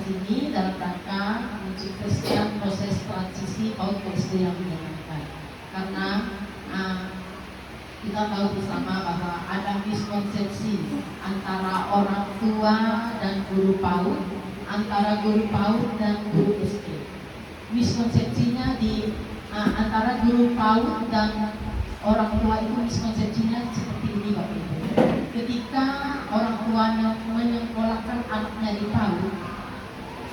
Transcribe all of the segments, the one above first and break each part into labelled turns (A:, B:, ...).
A: sini dalam rangka mensukseskan proses transisi PAUD ke SD yang menyenangkan. Karena kita tahu bersama bahwa ada miskonsepsi antara orang tua dan guru PAUD, antara guru PAUD dan guru SD. Miskonsepsinya di antara guru PAUD dan orang tua itu miskonsepsinya seperti ini Bapak Ibu. Ketika orang tuanya menyekolahkan anaknya di PAUD,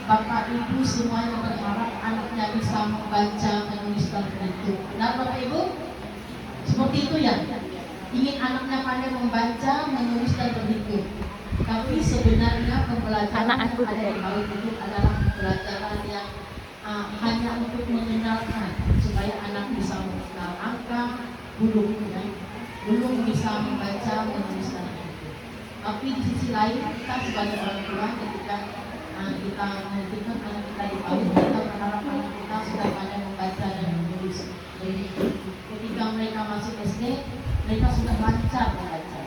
A: Bapak Ibu semuanya berharap anaknya bisa membaca, menulis dan berhitung. Benar Bapak Ibu? Seperti itu ya. Ingin anaknya pandai membaca, menulis dan berhitung. Tapi sebenarnya pembelajaran yang ada di PAUD itu adalah pembelajaran yang hanya untuk mengenalkan supaya anak bisa mengenal angka, belum bisa membaca, menulis dan berhitung. Tapi di sisi lain kita sebagai orang tua ketika kita menentukan anak kita di PAUD, kita berharap anak kita sudah pandai membaca dan menulis. Ketika mereka masuk SD, mereka sudah lancar membaca.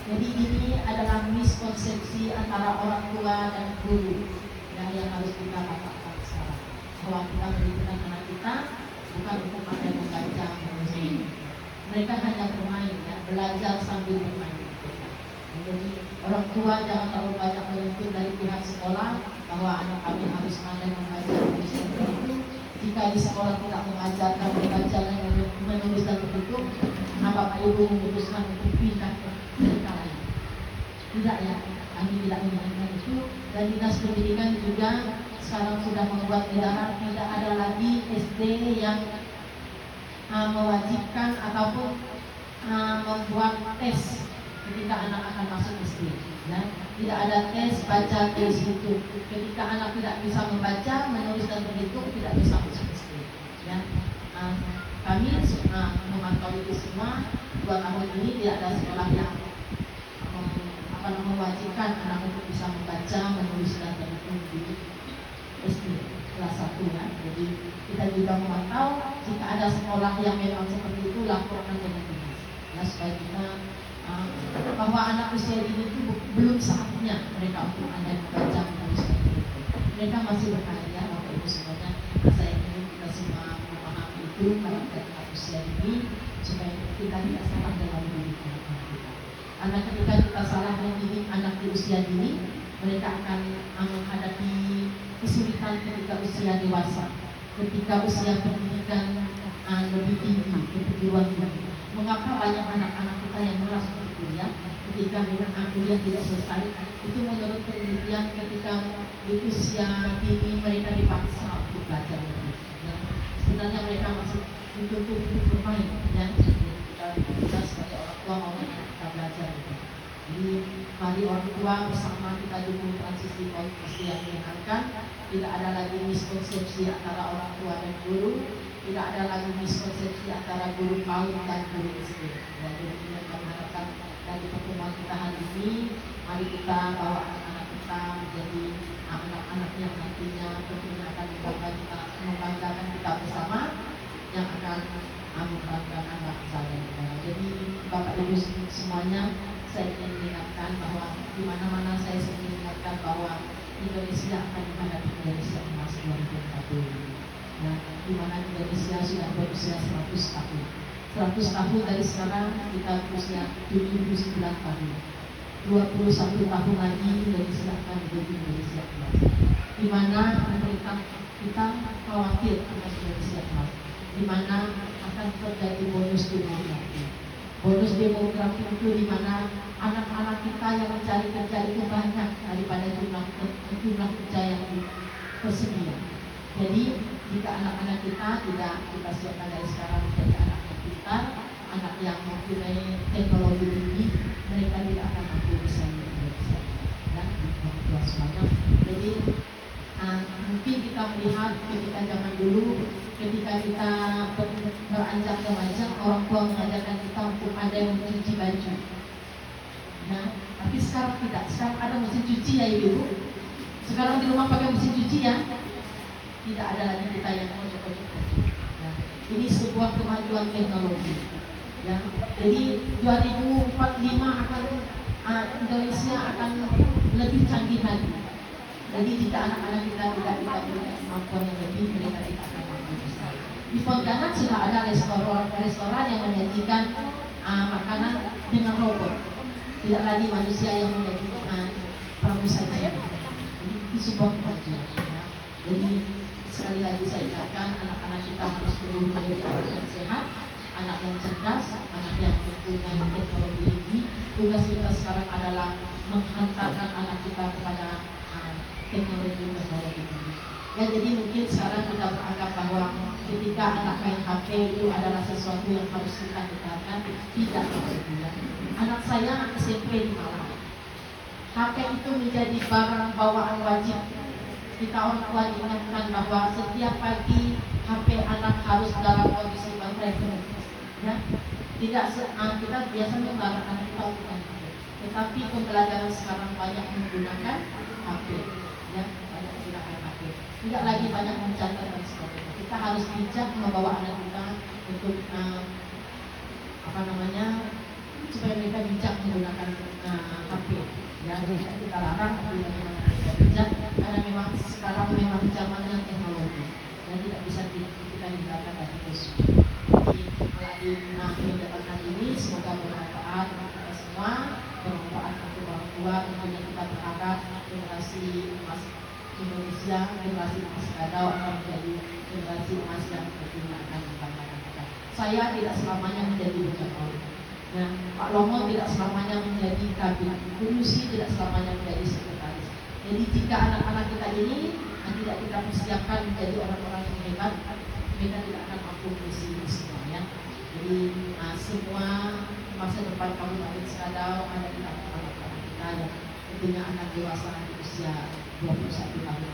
A: Jadi ini adalah miskonsepsi antara orang tua dan guru yang harus kita katakan sekarang. Bahwa kita mendidik anak kita bukan untuk pandai membaca, menulis. Mereka hanya bermain, ya, belajar sambil bermain. Jadi orang tua jangan terlalu banyak menuntut dari pihak sekolah bahwa anak kami harus pandai membaca, menulis dan berhitung. Jika di sekolah tidak mengajarkan membaca dan menulis dan berhitung, Bapak Ibu memutuskan untuk pindah ke mereka lain. Tidak ya, kami tidak menginginkan itu. Dan dinas pendidikan juga sekarang sudah membuat edaran tidak ada lagi SD yang mewajibkan ataupun membuat tes ketika anak akan masuk SD. Ya, tidak ada tes baca tulis hitung. Ketika anak tidak bisa membaca, menulis dan berhitung, tidak bisa masuk SD. Ya, kami memantau itu semua. 2 tahun ini tidak ada sekolah yang mewajibkan anak untuk bisa membaca, menulis dan berhitung di SD kelas 1 ya. Jadi kita juga memantau jika ada sekolah yang memang seperti itu, laporkan dengan dinas. Ya, supaya kita bahwa anak usia dini itu belum saatnya mereka untuk pandai membaca, menulis dan berhitung. Mereka masih berkarya, Bapak Ibu semuanya. Saya ingin kita semua memahami itu dalam anak usia dini supaya kita tidak salah dalam mendidik anak kita. Karena ketika kita salah mendidik anak di usia dini, mereka akan menghadapi kesulitan ketika usia dewasa, ketika usia pendidikan lebih tinggi, keperluan tinggi. Mengapa banyak anak-anak kita yang malas untuk kuliah ketika memang kuliah tidak selesai? Itu menurut penelitian ketika di usia dini mereka dipaksa untuk belajar. Ya, sebenarnya mereka masih dituntut untuk bermain. Ya, kita sebagai orang tua mau anak kita belajar. Jadi mari orang tua bersama kita dukung transisi PAUD yang menyenangkan. Tidak ada lagi miskonsepsi antara orang tua dan guru. Tidak ada lagi miskonsepsi antara guru PAUD dan guru SD. Jadi kita mengharapkan dari pertemuan kita hari ini, mari kita bawa anak-anak kita menjadi anak-anak yang nantinya tentunya akan membanggakan kita bersama, yang akan membanggakan bangsa dan negara. Jadi Bapak Ibu semuanya, saya ingin mengingatkan bahwa di mana-mana saya sering mengingatkan bahwa Indonesia akan menghadapi Indonesia emas 2040. Nah, di mana Indonesia sudah berusia 100 tahun. 100 tahun dari sekarang kita berusia 79 tahun. 21 tahun lagi Indonesia akan menjadi Indonesia emas. Di mana pemerintah kita khawatir dengan Indonesia emas. Di mana akan terjadi bonus demografi. Bonus demografi itu di mana anak-anak kita yang mencari kerja itu banyak daripada jumlah kerja yang tersedia. Jadi jika anak-anak kita tidak kita siapkan dari sekarang menjadi anak yang pintar, anak yang mempunyai teknologi tinggi, mereka tidak akan mampu bisa Indonesia. Dan tua semuanya. Jadi mungkin kita melihat ketika zaman dulu, ketika kita beranjak remaja, orang tua mengajarkan kita untuk pandai mencuci baju. Nah, tapi sekarang tidak. Sekarang ada mesin cuci ya ibu. Sekarang di rumah pakai mesin cuci ya. Tidak ada lagi kita yang ojek-ojek. Nah, ini sebuah kemajuan teknologi. Ya, jadi 2045 akan Indonesia akan lebih canggih lagi. Jadi jika anak-anak kita tidak punya kemampuan yang lebih, mereka tidak akan mampu besar. Di Pontianak sudah ada restoran yang menyajikan makanan dengan robot, tidak lagi manusia yang menyajikan pramu saja. Jadi itu sebuah kemajuan. Ya. Jadi sekali lagi saya ingatkan, anak-anak kita harus tumbuh menjadi anak yang sehat, anak yang cerdas, anak yang mempunyai teknologi tinggi. Tugas kita sekarang adalah menghantarkan anak kita kepada teknologi tinggi. Ya, jadi mungkin sekarang kita beranggap bahwa ketika anak main HP itu adalah sesuatu yang harus kita hindarkan. Tidak, anak saya SMP di Malang. HP itu menjadi barang bawaan wajib. Kita orang tua diingatkan bahwa setiap pagi HP anak harus dalam kondisi baterai penuh. Ya, tidak kita biasanya melarang anak kita untuk HP, tetapi pembelajaran sekarang banyak menggunakan HP. Ya, banyak menggunakan HP. Tidak lagi banyak mencatat dan sebagainya. Kita harus bijak membawa anak kita untuk supaya mereka bijak menggunakan HP. Ya, kita larang, tapi bagaimana mereka bijak, karena memang sekarang memang zaman yang teknologi dan tidak bisa kita hindarkan dari itu. Jadi melalui kegiatan ini semoga bermanfaat untuk kita semua, bermanfaat untuk orang tua. Tentunya kita berharap generasi emas Indonesia, generasi emas Kadau akan menjadi generasi emas yang tentunya akan membanggakan kita. Saya tidak selamanya menjadi Jokowi. Nah, Pak Lomo tidak selamanya menjadi kabin, Bu Lucy tidak selamanya menjadi sekretaris. Jadi jika anak-anak kita ini tidak kita persiapkan menjadi orang-orang yang hebat, mereka tidak akan mampu mengisi semuanya. Jadi semua masa depan Kabupaten Skadau ada di tangan anak-anak kita yang tentunya anak dewasa di usia 21 tahun.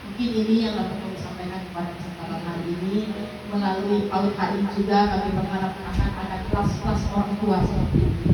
A: Mungkin ini yang dapat kami sampaikan kepada kesempatan hari ini. Melalui PAUD HI juga kami berharap akan ada kelas-kelas orang tua seperti ini.